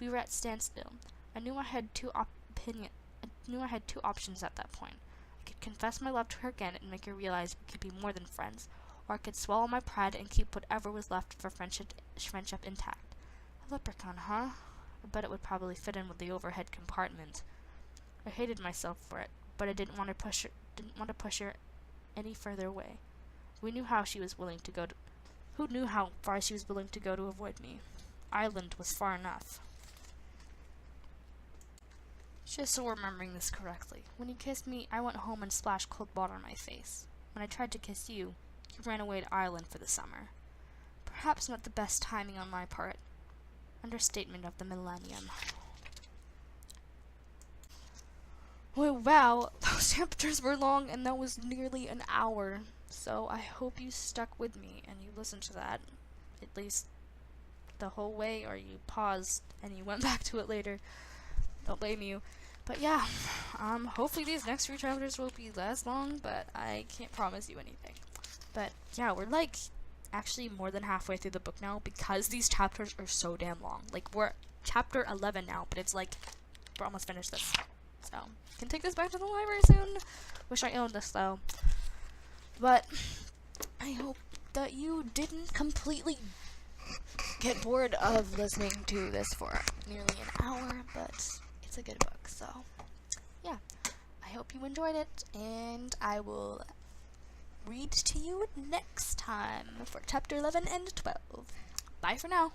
We were at standstill. I knew I had two options at that point. I could confess my love to her again and make her realize we could be more than friends, or I could swallow my pride and keep whatever was left of our friendship intact. A leprechaun, huh? I bet it would probably fit in with the overhead compartment. I hated myself for it, but I didn't want to push her any further away. Who knew how far she was willing to go to avoid me? Ireland was far enough. Just so we're remembering this correctly, when you kissed me, I went home and splashed cold water on my face. When I tried to kiss you, you ran away to Ireland for the summer. Perhaps not the best timing on my part. Understatement of the millennium. Well, wow, those chapters were long, and that was nearly an hour. So I hope you stuck with me and you listened to that, at least the whole way, or you paused and you went back to it later. Don't blame you. But yeah, hopefully these next few chapters will be less long, but I can't promise you anything. But yeah, we're like actually more than halfway through the book now because these chapters are so damn long. Like we're chapter 11 now, but it's like we're almost finished this. So, can take this back to the library soon. Wish I owned this though. But I hope that you didn't completely get bored of listening to this for nearly an hour, but it's a good book, so yeah. I hope you enjoyed it, and I will read to you next time for chapter 11 and 12. Bye for now.